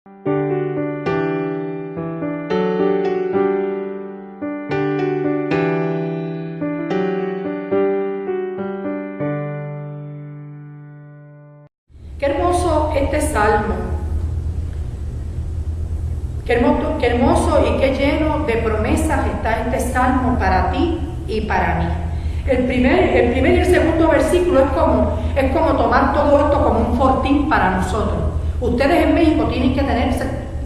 Qué hermoso este salmo, qué hermoso y qué lleno de promesas está este salmo para ti y para mí. El primer y el segundo versículo es como tomar todo esto como un fortín para nosotros. Ustedes en México tienen que tener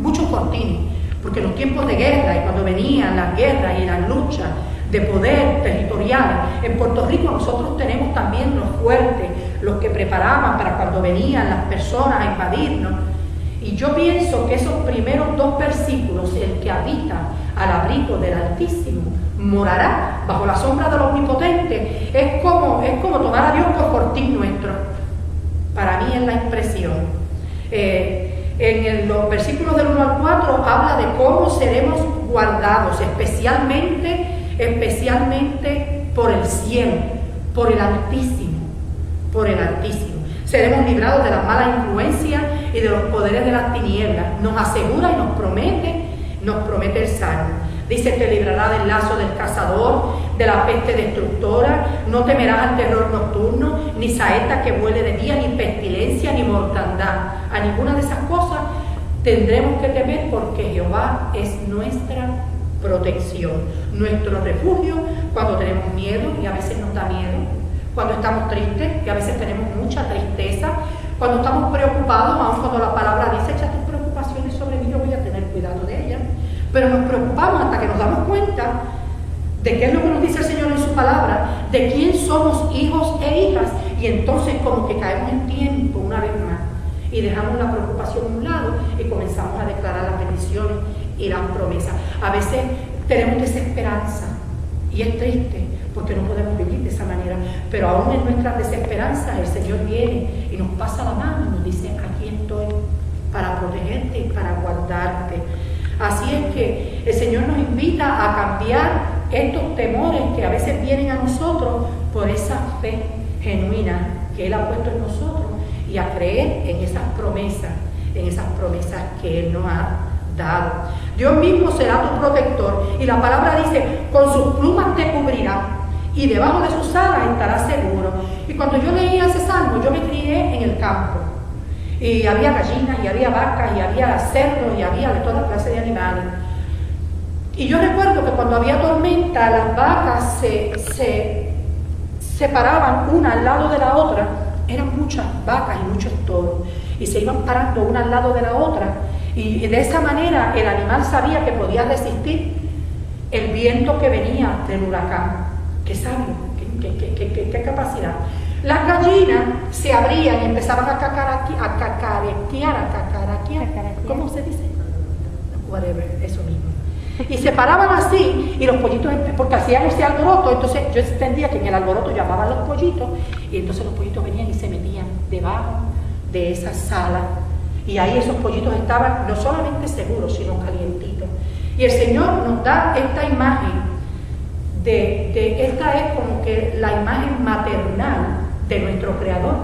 muchos fortines, porque en los tiempos de guerra y cuando venían las guerras y las luchas de poder territoriales, en Puerto Rico nosotros tenemos también los fuertes, los que preparaban para cuando venían las personas a invadirnos. Y yo pienso que esos primeros dos versículos, el que habita al abrigo del Altísimo morará bajo la sombra del Omnipotente, es como tomar a Dios por fortín nuestro. Para mí es la expresión. En los versículos del 1 al 4 habla de cómo seremos guardados, especialmente por el cielo, por el Altísimo, Seremos librados de las malas influencias y de los poderes de las tinieblas. Nos asegura y nos promete el Salmo. Dice: te librará del lazo del cazador, de la peste destructora, no temerás al terror nocturno, ni saeta que vuele de día, ni pestilencia, ni mortandad. A ninguna de esas cosas tendremos que temer, porque Jehová es nuestra protección, nuestro refugio cuando tenemos miedo, y a veces nos da miedo, cuando estamos tristes, y a veces tenemos mucha tristeza, cuando estamos preocupados, aun cuando la palabra dice: echa tus preocupaciones sobre mí, yo voy a tener cuidado de ellas. Pero nos preocupamos hasta que nos damos cuenta de qué es lo que nos dice el Señor en su palabra, de quién somos hijos e hijas, y entonces como que caemos en tiempo una vez más y dejamos la preocupación a un lado y comenzamos a declarar las bendiciones y las promesas. A veces tenemos desesperanza y es triste porque no podemos vivir de esa manera, pero aún en nuestras desesperanzas el Señor viene y nos pasa la mano y nos dice: aquí estoy para protegerte y para guardarte. Así es que el Señor nos invita a cambiar estos temores que a veces vienen a nosotros por esa fe genuina que Él ha puesto en nosotros, y a creer en esas promesas que Él nos ha dado. Dios mismo será tu protector, y la palabra dice: con sus plumas te cubrirá, y debajo de sus alas estarás seguro. Y cuando yo leía ese salmo, yo me crié en el campo, y había gallinas, y había vacas, y había cerdos, y había de toda clase de animales. Y yo recuerdo que cuando había tormenta, las vacas se paraban una al lado de la otra. Eran muchas vacas y muchos toros, y se iban parando una al lado de la otra, y de esa manera el animal sabía que podía resistir el viento que venía del huracán. Qué sabio, qué capacidad. Las gallinas se abrían y empezaban a cacarequear. ¿Cómo se dice? Whatever, eso mismo. Y se paraban así, y los pollitos, porque hacían ese alboroto, entonces yo entendía que en el alboroto llamaban los pollitos, y entonces los pollitos venían y se metían debajo de esa sala, y ahí esos pollitos estaban no solamente seguros, sino calientitos. Y el Señor nos da esta imagen esta es como que la imagen maternal de nuestro Creador,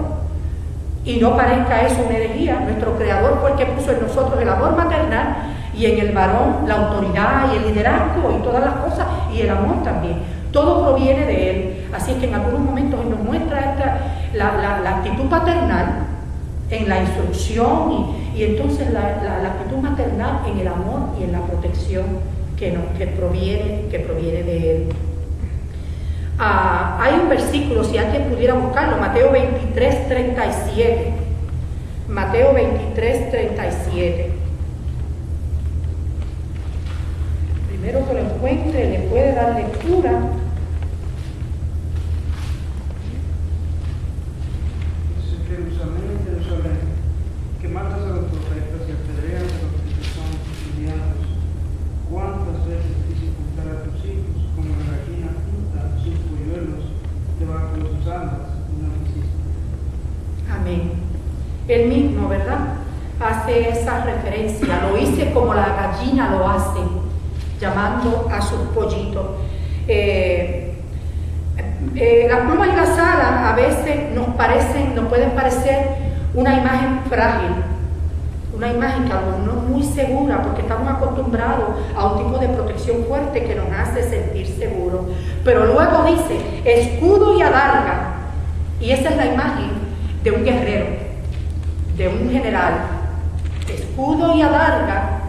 y no parezca eso una herejía. Nuestro Creador fue el que puso en nosotros el amor maternal, y en el varón la autoridad y el liderazgo y todas las cosas, y el amor también. Todo proviene de Él. Así es que en algunos momentos Él nos muestra la actitud paternal en la instrucción, y entonces la actitud maternal en el amor y en la protección que proviene de Él. Hay un versículo, si alguien pudiera buscarlo, Mateo 23:37. Mateo 23:37. Primero que lo encuentre, le puede dar lectura. Jerusalén, Jerusalén, que matas a los profetas y apedreas a los que son enviados. ¿Cuántas veces quise juntar a tus hijos como la gallina junta sus polluelos debajo de sus alas y no lo hiciste? Amén. Él mismo, ¿verdad?, hace esa referencia. Lo hice como la gallina lo hace, llamando a sus pollitos. Las plumas y las alas a veces nos pueden parecer una imagen frágil, Una imagen que a lo mejor no es muy segura porque estamos acostumbrados a un tipo de protección fuerte que nos hace sentir seguros. Pero luego dice escudo y adarga. Y esa es la imagen de un guerrero, de un general. Escudo y adarga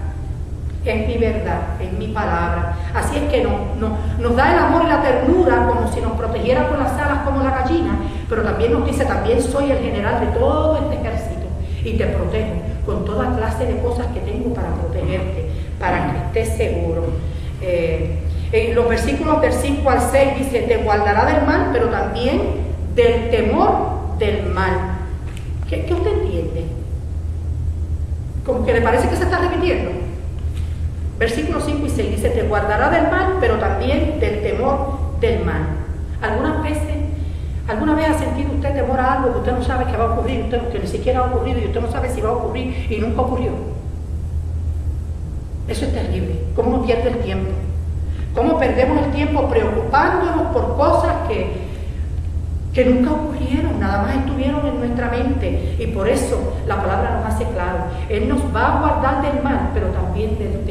es mi verdad, es mi palabra. Así es que nos da el amor y la ternura como si nos protegiera con las alas como la gallina, pero también nos dice, también soy el general de todo este ejército y te protejo con toda clase de cosas que tengo para protegerte, para que estés seguro. En los versículos del 5 al 6 dice, te guardará del mal, pero también del temor del mal. ¿Qué usted entiende? Como que le parece que se está repitiendo. Versículos 5 y 6 dice, te guardará del mal, pero también del temor del mal. ¿Alguna vez ha sentido usted temor a algo que usted no sabe que va a ocurrir, que ni siquiera ha ocurrido y usted no sabe si va a ocurrir y nunca ocurrió? Eso es terrible. ¿Cómo uno pierde el tiempo? ¿Cómo perdemos el tiempo preocupándonos por cosas que nunca ocurrieron, nada más estuvieron en nuestra mente? Y por eso la palabra nos hace claro, Él nos va a guardar del mal, pero también del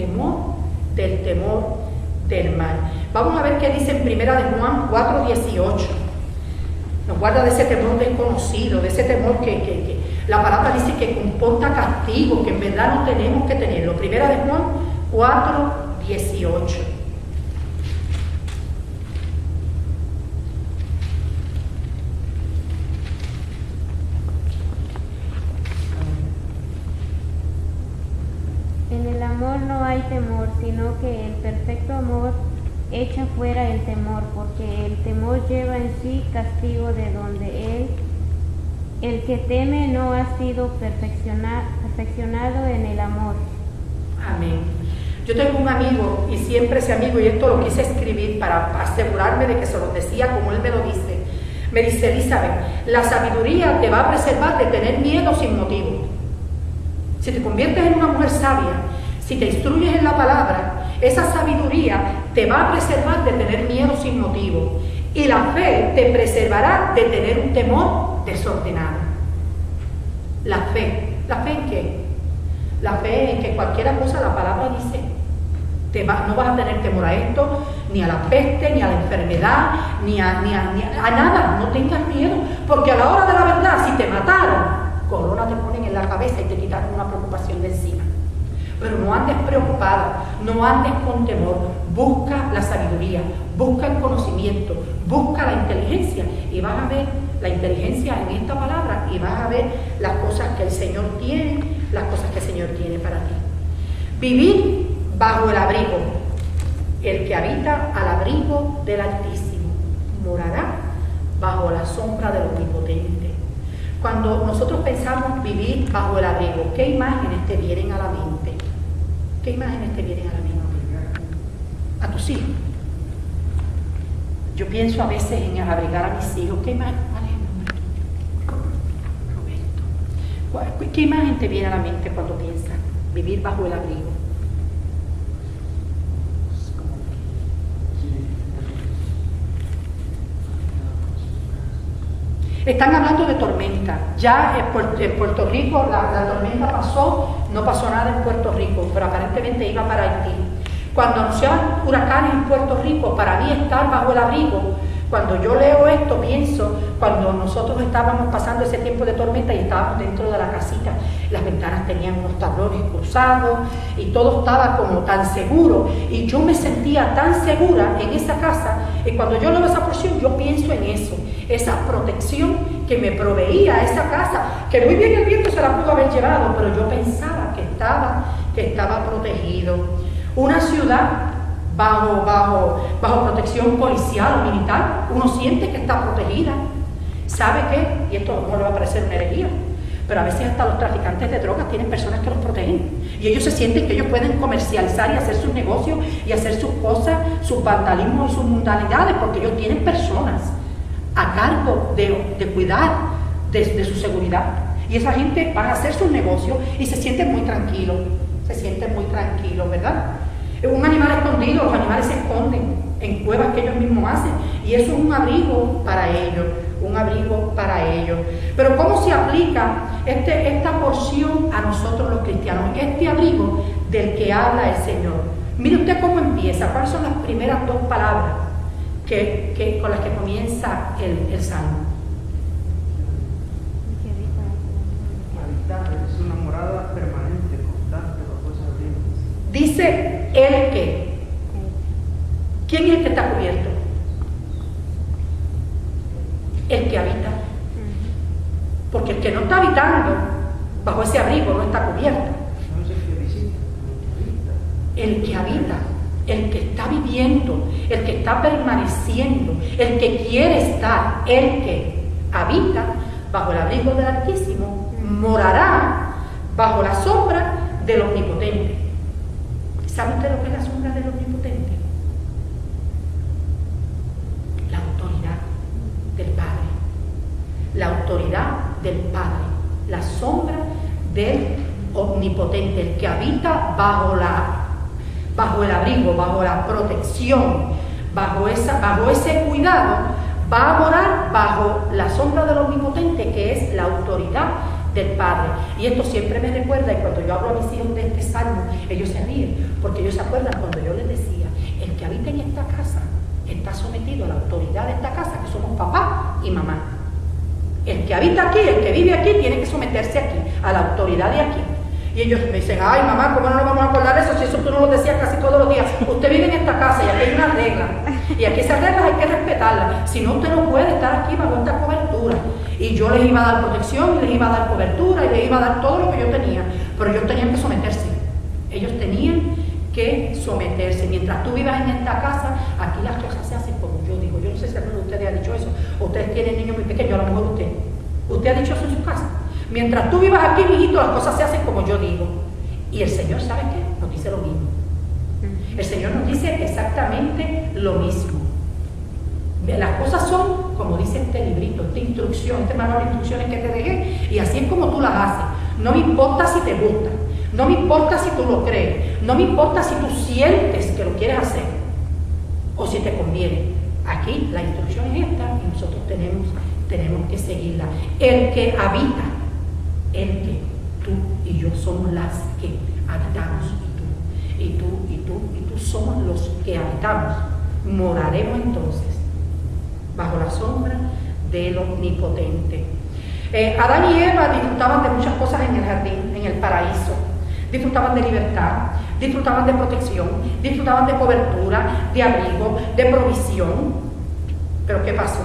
temor del mal. Vamos a ver qué dice en 1 de Juan 4:18. Nos guarda de ese temor desconocido, de ese temor que la palabra dice que comporta castigo, que en verdad no tenemos que tenerlo. 1 de Juan 4:18. En el amor no hay temor, sino que el perfecto amor echa fuera el temor, porque el temor lleva en sí castigo, de donde el que teme no ha sido perfeccionado en el amor. Amén. Yo tengo un amigo, y siempre ese amigo, y esto lo quise escribir para asegurarme de que se lo decía como él me lo dice. Me dice, Elizabeth, la sabiduría te va a preservar de tener miedo sin motivo. Si te conviertes en una mujer sabia, si te instruyes en la palabra, esa sabiduría te va a preservar de tener miedo sin motivo. Y la fe te preservará de tener un temor desordenado. La fe. ¿La fe en qué? La fe en que cualquier cosa la palabra dice. No vas a tener temor a esto, ni a la peste, ni a la enfermedad, ni a nada. No tengas miedo, porque a la hora de la verdad, si te mataron, corona te ponen en la cabeza y te quitan una preocupación de encima. Pero no andes preocupado, no andes con temor. Busca la sabiduría, busca el conocimiento, busca la inteligencia y vas a ver la inteligencia en esta palabra y vas a ver las cosas que el Señor tiene, las cosas que el Señor tiene para ti. Vivir bajo el abrigo. El que habita al abrigo del Altísimo morará bajo la sombra del Omnipotente. Cuando nosotros pensamos vivir bajo el abrigo, ¿qué imágenes te vienen a la mente? ¿Qué imágenes te vienen a la mente? A tus hijos. Yo pienso a veces en abrigar a mis hijos. ¿Qué imagen? ¿Cuál es el nombre tuyo? Roberto. ¿Qué imagen te viene a la mente cuando piensas vivir bajo el abrigo? Están hablando de tormenta. Ya en Puerto Rico la tormenta pasó, no pasó nada en Puerto Rico, pero aparentemente iba para Haití. Cuando anunciaban huracanes en Puerto Rico, para mí estar bajo el abrigo, cuando yo leo esto, pienso cuando nosotros estábamos pasando ese tiempo de tormenta y estábamos dentro de la casita, las ventanas tenían unos tablones cruzados y todo estaba como tan seguro y yo me sentía tan segura en esa casa y cuando yo leo esa porción yo pienso en eso, esa protección que me proveía esa casa, que muy bien el viento se la pudo haber llevado, pero yo pensaba que estaba protegido. Una ciudad bajo protección policial o militar, uno siente que está protegida. ¿Sabe qué? Y esto no le va a parecer una herejía, pero a veces hasta los traficantes de drogas tienen personas que los protegen y ellos se sienten que ellos pueden comercializar y hacer sus negocios y hacer sus cosas, sus vandalismos y sus mundanidades, porque ellos tienen personas a cargo de cuidar de su seguridad y esa gente va a hacer sus negocios y se sienten muy tranquilos, ¿verdad? Un animal escondido, los animales se esconden en cuevas que ellos mismos hacen y eso es un abrigo para ellos, Pero ¿cómo se aplica esta porción a nosotros los cristianos, este abrigo del que habla el Señor. Mire usted cómo empieza, cuáles son las primeras dos palabras con las que comienza el Salmo. Habitar es una morada permanente, constante bajo ese abrigo. Dice el que. ¿Quién es el que está cubierto? El que habita. Porque el que no está habitando bajo ese abrigo no está cubierto. No es el que visita, El que habita, el que está viviendo, el que está permaneciendo, el que quiere estar, el que habita bajo el abrigo del Altísimo, morará bajo la sombra del Omnipotente. ¿Sabe usted lo que es la sombra del Omnipotente? La autoridad del Padre. La autoridad del Padre. La sombra del Omnipotente, el que habita bajo el abrigo, bajo la protección, bajo ese cuidado, va a morar bajo la sombra del Omnipotente, que es la autoridad del Padre. Y esto siempre me recuerda, y cuando yo hablo a mis hijos de este salmo, ellos se ríen, porque ellos se acuerdan cuando yo les decía, el que habita en esta casa está sometido a la autoridad de esta casa, que somos papá y mamá. El que habita aquí, el que vive aquí, tiene que someterse aquí, a la autoridad de aquí. Y ellos me dicen, ay mamá, ¿cómo no nos vamos a acordar de eso? Si eso tú no lo decías casi todos los días. Usted vive en esta casa y aquí hay una regla. Y aquí esas reglas hay que respetarlas. Si no, usted no puede estar aquí bajo esta cobertura. Y yo les iba a dar protección, y les iba a dar cobertura, y les iba a dar todo lo que yo tenía. Pero ellos tenían que someterse. Ellos tenían que someterse. Mientras tú vivas en esta casa, aquí las cosas se hacen como yo digo. Yo no sé si alguno de ustedes ha dicho eso. Ustedes tienen niños muy pequeños, a lo mejor usted. ¿Usted ha dicho eso en su casa? Mientras tú vivas aquí, mijito, las cosas se hacen como yo digo. Y el Señor, ¿sabe qué? Nos dice lo mismo. El Señor nos dice exactamente lo mismo. Las cosas son, como dice este librito, esta instrucción, este manual de instrucciones que te dejé, y así es como tú las haces. No me importa si te gusta, no me importa si tú lo crees, no me importa si tú sientes que lo quieres hacer, o si te conviene. Aquí la instrucción es esta, y nosotros tenemos que seguirla. El que habita, el que tú y yo somos las que habitamos, y tú somos los que habitamos. Moraremos entonces bajo la sombra del Omnipotente. Adán y Eva disfrutaban de muchas cosas en el jardín, en el paraíso. Disfrutaban de libertad, disfrutaban de protección, disfrutaban de cobertura, de abrigo, de provisión. Pero ¿qué pasó?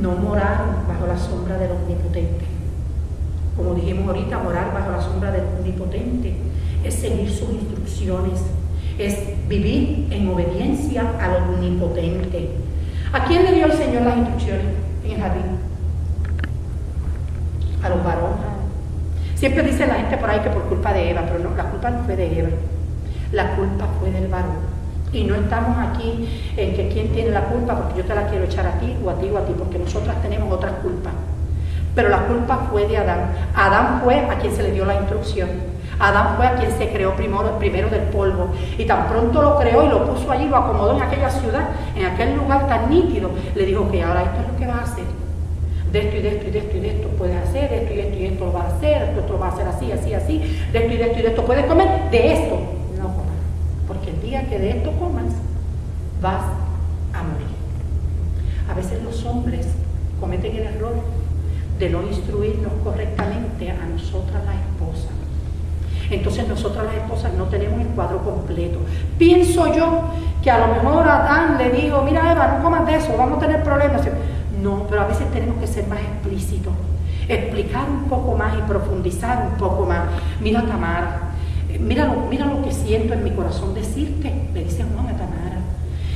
No moraron bajo la sombra del Omnipotente. Como dijimos ahorita, morar bajo la sombra del Omnipotente es seguir sus instrucciones, es vivir en obediencia al Omnipotente. ¿A quién le dio el Señor las instrucciones en el jardín? A los varones. Siempre dice la gente por ahí que por culpa de Eva, pero no, la culpa no fue de Eva, la culpa fue del varón. Y no estamos aquí en que quién tiene la culpa, porque yo te la quiero echar a ti o a ti o a ti, porque nosotras tenemos otras culpas. Pero la culpa fue de Adán. Adán fue a quien se le dio la instrucción. Adán fue a quien se creó primero del polvo. Y tan pronto lo creó y lo puso allí, lo acomodó en aquella ciudad, en aquel lugar tan nítido, le dijo que ahora esto es lo que vas a hacer. De esto y de esto y de esto y de esto puedes hacer, esto y esto y esto lo vas a hacer, esto lo vas a hacer así, así, así, de esto y de esto y de esto puedes comer, de esto no comas. Porque el día que de esto comas, vas a morir. A veces los hombres cometen el error de no instruirnos correctamente a nosotras las esposas. Entonces nosotras las esposas no tenemos el cuadro completo. Pienso yo que a lo mejor Adán le dijo, mira Eva, no comas de eso, vamos a tener problemas. No, pero a veces tenemos que ser más explícitos, explicar un poco más y profundizar un poco más. Mira Tamara, mira lo que siento en mi corazón decirte, le dice Juan a Tamara.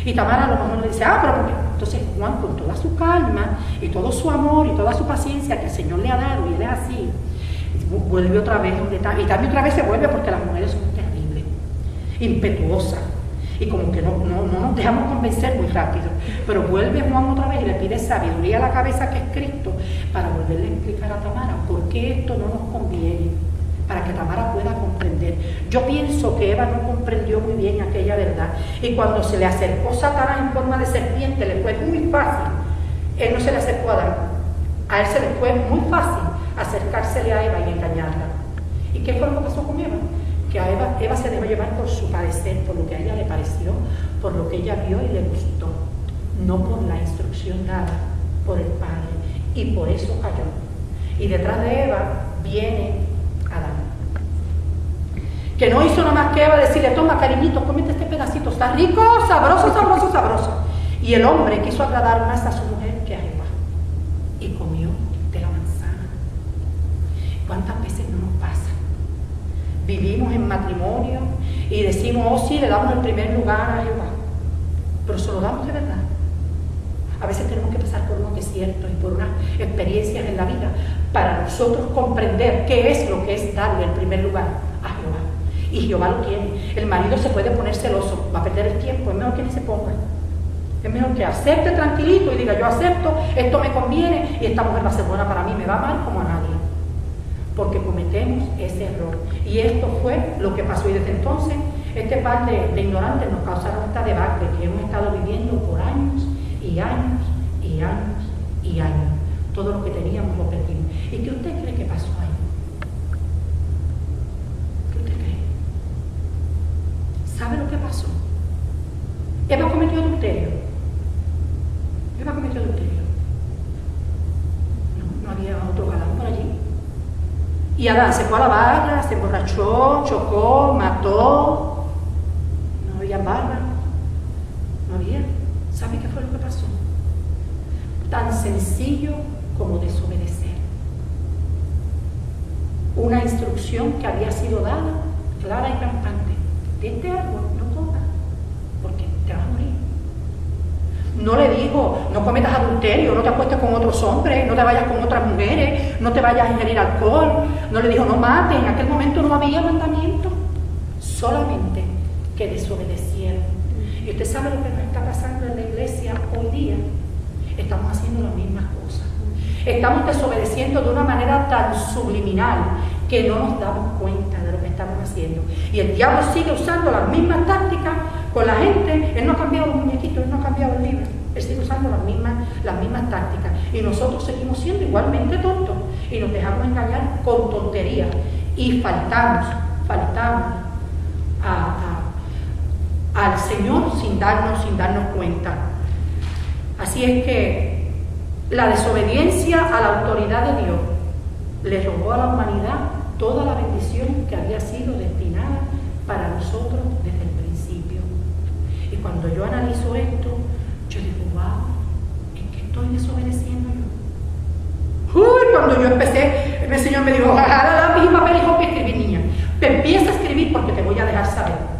Y Tamara a lo mejor le dice, pero ¿por qué? Entonces Juan, con toda su calma y todo su amor y toda su paciencia que el Señor le ha dado, y él es así, vuelve otra vez donde está. Y también otra vez se vuelve porque las mujeres son terribles, impetuosas, y como que no nos dejamos convencer muy rápido. Pero vuelve Juan otra vez y le pide sabiduría a la cabeza, que es Cristo, para volverle a explicar a Tamara por qué esto no nos conviene, para que Tamara pueda comprender. Yo pienso que Eva no comprendió muy bien aquella verdad, y cuando se le acercó Satanás en forma de serpiente, le fue muy fácil Él no se le acercó a Adán. A él se le fue muy fácil acercársele a Eva y engañarla. ¿Y qué fue lo que pasó con Eva? Que a Eva se dejó llevar por su parecer, por lo que a ella le pareció, por lo que ella vio y le gustó, no por la instrucción dada por el Padre. Y por eso cayó. Y detrás de Eva viene Adán, que no hizo nada más que Eva decirle: toma, cariñito, cómete este pedacito, está rico, sabroso, sabroso, sabroso. Y el hombre quiso agradar más a su mujer que a Eva y comió de la manzana. ¿Cuántas veces no nos pasa? Vivimos en matrimonio y decimos: oh sí, le damos el primer lugar a Jehová, pero se lo damos de verdad. A veces tenemos que pasar por unos desiertos y por unas experiencias en la vida para nosotros comprender qué es lo que es darle el primer lugar a Jehová. Y Jehová lo tiene. El marido se puede poner celoso, va a perder el tiempo, es mejor que ni se ponga. Es mejor que acepte tranquilito y diga: yo acepto, esto me conviene y esta mujer va a ser buena para mí, me va mal como a nadie. Porque cometemos ese error. Y esto fue lo que pasó. Y desde entonces, este par de ignorantes nos causaron esta debacle que hemos estado viviendo por años y años y años y años. Todo lo que teníamos lo perdimos. ¿Y qué usted cree que pasó ahí? ¿Qué usted cree? ¿Sabe lo que pasó? Eva cometió adulterio. Eva cometió adulterio. No había otro galán por allí. Y Adán se fue a la barra, se emborrachó, chocó, mató. No había barra. No había. ¿Sabe qué fue lo que pasó? Tan sencillo como desobedecer. Una instrucción que había sido dada, clara y campante: de este árbol no comas, porque te vas a morir. No le dijo: no cometas adulterio, no te acuestes con otros hombres, no te vayas con otras mujeres, no te vayas a ingerir alcohol. No le dijo: no mates. En aquel momento no había mandamiento, solamente que desobedecieron. Y usted sabe lo que nos está pasando en la iglesia hoy día. Estamos haciendo las mismas cosas. Estamos desobedeciendo de una manera tan subliminal que no nos damos cuenta de lo que estamos haciendo. Y el diablo sigue usando las mismas tácticas con la gente. Él no ha cambiado los muñequitos, él no ha cambiado el libro. Él sigue usando las mismas tácticas. Y nosotros seguimos siendo igualmente tontos. Y nos dejamos engañar con tonterías. Y faltamos al Señor sin darnos cuenta. Así es que la desobediencia a la autoridad de Dios le robó a la humanidad toda la bendición que había sido destinada para nosotros desde el principio. Y cuando yo analizo esto, yo digo: wow, ¿en qué estoy desobedeciendo yo? Cuando yo empecé, el Señor me dijo: agarra lápiz y papel y copia, escribir, niña. Te empieza a escribir porque te voy a dejar saber.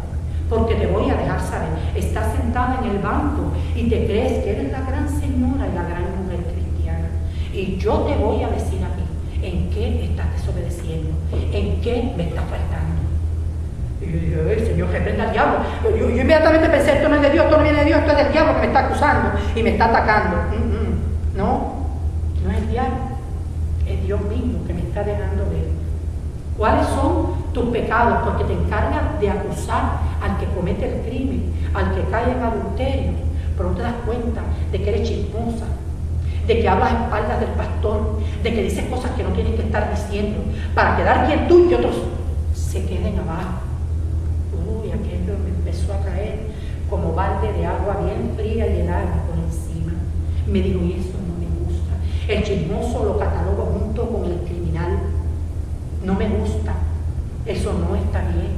Porque te voy a dejar saber. Estás sentada en el banco y te crees que eres la gran señora y la gran mujer cristiana. Y yo te voy a decir a ti en qué estás desobedeciendo, en qué me estás faltando. Y yo dije: Señor, reprenda al diablo. Yo inmediatamente pensé: esto no es de Dios, esto no viene de Dios, esto es del diablo que me está acusando y me está atacando. No es el diablo, es Dios mismo que me está dejando ver cuáles son tus pecados, porque te encargas de acusar al que comete el crimen, al que cae en adulterio, pero no te das cuenta de que eres chismosa, de que hablas a espaldas del pastor, de que dices cosas que no tienes que estar diciendo, para quedar bien tú y que otros se queden abajo. Aquello me empezó a caer como balde de agua bien fría y helada por encima. Me dijo: y eso no me gusta. El chismoso lo catalogo junto con el criminal. No me gusta. Eso no está bien.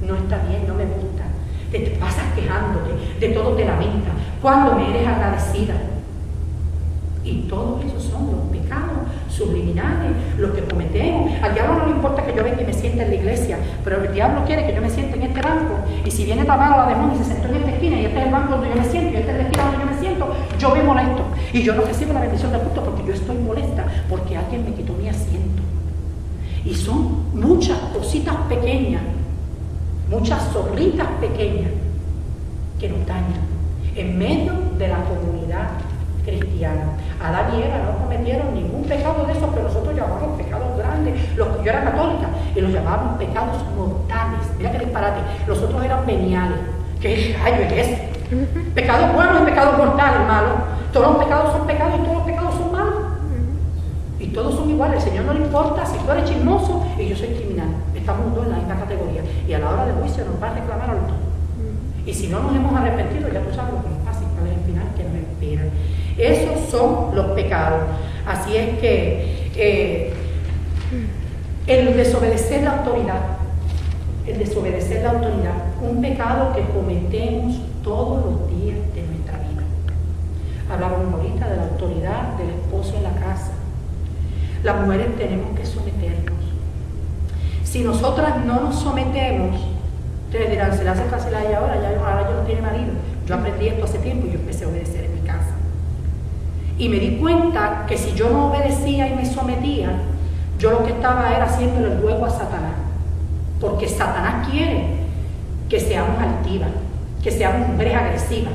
No está bien, no me gusta. Te pasas quejándote, de todo te lamentas. Cuando me eres agradecida. Y todos esos son los pecados subliminales, los que cometemos. Al diablo no le importa que yo venga y me siente en la iglesia, pero el diablo quiere que yo me siente en este banco. Y si viene Tamara la demonio y se sentó en esta esquina y este es el banco donde yo me siento y esta es la esquina donde yo me siento, yo me molesto. Y yo no recibo la bendición del culto porque yo estoy molesta, porque alguien me quitó mi asiento. Y son muchas cositas pequeñas, muchas zorritas pequeñas que nos dañan en medio de la comunidad cristiana. Adán y Eva no cometieron ningún pecado de esos que nosotros llamamos pecados grandes. Yo era católica y los llamábamos pecados mortales. Mira qué disparate. Los otros eran veniales. ¿Qué rayo es ese? Pecados buenos y pecados mortales, hermano. Todos los pecados son pecados y todos los pecados son malos. Y todos son iguales. Al Señor no le importa si tú eres chismoso y yo soy criminal. Estamos los dos en la misma categoría. Y a la hora del juicio nos va a reclamar a los dos. Y si no nos hemos arrepentido, ya tú sabes lo que nos pasa y cuál es el final que nos espera. Esos son los pecados. Así es que el desobedecer la autoridad, un pecado que cometemos todos los días de nuestra vida. Hablábamos ahorita de la autoridad del esposo en la casa. Las mujeres tenemos que someternos. Si nosotras no nos sometemos, ustedes dirán, se le hace fácil a ella ahora yo no tiene marido. Yo aprendí esto hace tiempo y yo empecé a obedecer en mi casa. Y me di cuenta que si yo no obedecía y me sometía, yo lo que estaba era haciéndole el juego a Satanás. Porque Satanás quiere que seamos altivas, que seamos mujeres agresivas,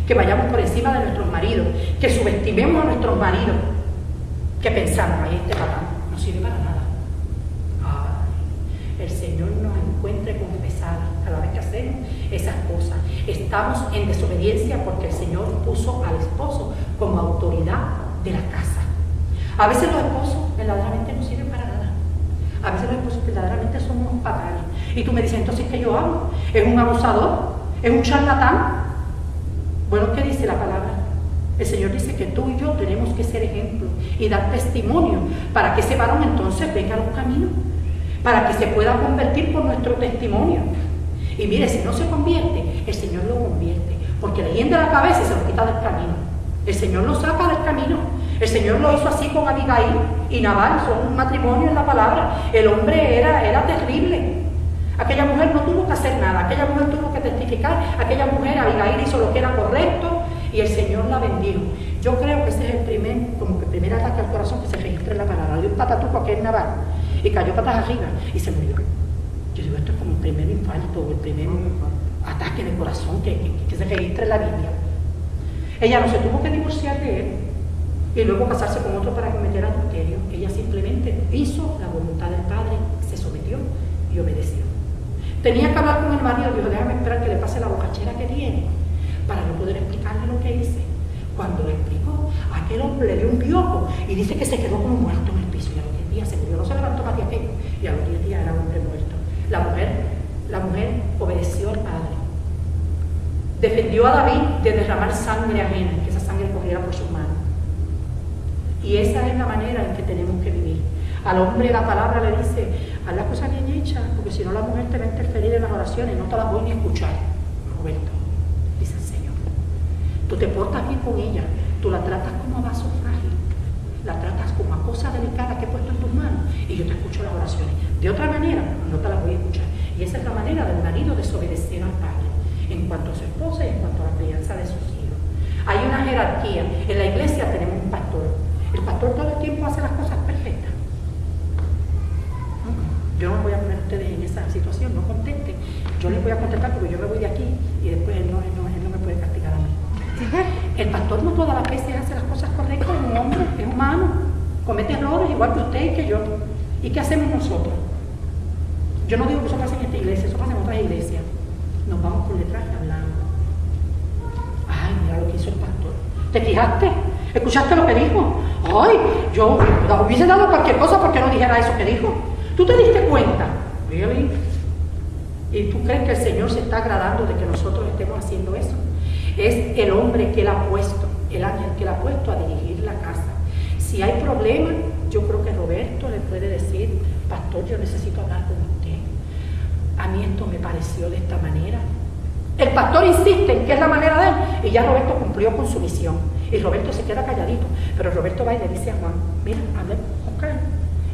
que vayamos por encima de nuestros maridos, que subestimemos a nuestros maridos, que pensamos, ahí este papá no sirve para nada. Ay, el Señor nos encuentre confesadas cada vez que hacemos esas cosas. Estamos en desobediencia porque el Señor puso al esposo como autoridad de la casa. A veces los esposos verdaderamente no sirven para nada. A veces los esposos verdaderamente son unos paganos. Y tú me dices, entonces, ¿qué yo hago? ¿Es un abusador? ¿Es un charlatán? Bueno, ¿qué dice la palabra? El Señor dice que tú y yo tenemos que ser ejemplo y dar testimonio para que ese varón entonces venga a los caminos, para que se pueda convertir por nuestro testimonio. Y mire, si no se convierte, el Señor lo convierte, porque le hiende la cabeza y se lo quita del camino. El Señor lo saca del camino. El Señor lo hizo así con Abigail y Nabal, son un matrimonio en la palabra. El hombre era terrible. Aquella mujer no tuvo que hacer nada, aquella mujer tuvo que testificar, aquella mujer, Abigail, hizo lo que era correcto y el Señor la bendijo. Yo creo que ese es el primer ataque al corazón que se registra en la palabra. Le dio un patatuco a aquel Nabal y cayó patas arriba y se murió. Yo digo, esto es como el primer infarto o el primer ataque de corazón que se registra en la Biblia. Ella no se tuvo que divorciar de él y luego casarse con otro para cometer adulterio. Ella simplemente hizo la voluntad del Padre, se sometió y obedeció. Tenía que hablar con el marido, dijo, déjame esperar que le pase la bocachera que tiene para no poder explicarle lo que hice. Cuando le explicó, aquel hombre le dio un piojo y dice que se quedó como muerto en el piso y a los 10 días se murió, no se levantó más de aquello y a los 10 días era un hombre muerto. La mujer obedeció al Padre. Defendió a David de derramar sangre ajena, que esa sangre corriera por sus manos. Y esa es la manera en que tenemos que vivir. Al hombre la palabra le dice, haz las cosas bien hechas, porque si no la mujer te va a interferir en las oraciones, no te las voy ni a escuchar. Roberto, dice el Señor. Tú te portas bien con ella, tú la tratas como a vaso frágil, la tratas como a cosa delicada que he puesto en tus manos y yo te escucho las oraciones. De otra manera, no te las voy a escuchar. Y esa es la manera del marido desobedecer al Padre en cuanto a su esposa y en cuanto a la crianza de sus hijos. Hay una jerarquía. En la iglesia tenemos un pastor. El pastor todo el tiempo hace las cosas perfectas. Yo no voy a poner a ustedes en esa situación, no contesten. Yo les voy a contestar porque yo me voy de aquí y después él no me puede castigar a mí. El pastor no todas las veces hace las cosas correctas, es un hombre, es humano, comete errores igual que usted y que yo. ¿Y qué hacemos nosotros? Yo no digo que eso pase en esta iglesia, eso pasa en otras iglesias. Nos vamos por detrás y hablamos. Ay, mira lo que hizo el pastor. ¿Te fijaste? ¿Escuchaste lo que dijo? Ay, yo hubiese dado cualquier cosa porque no dijera eso que dijo. ¿Tú te diste cuenta? Really? ¿Y tú crees que el Señor se está agradando de que nosotros estemos haciendo eso? Es el hombre que Él ha puesto, el ángel que Él ha puesto a dirigir la casa. Si hay problemas, yo creo que Roberto le puede decir, pastor, yo necesito hablar con usted. A mí esto me pareció de esta manera. El pastor insiste en que es la manera de él y ya Roberto cumplió con su misión. Y Roberto se queda calladito, pero Roberto va y le dice a Juan, mira, hablé con Carlos.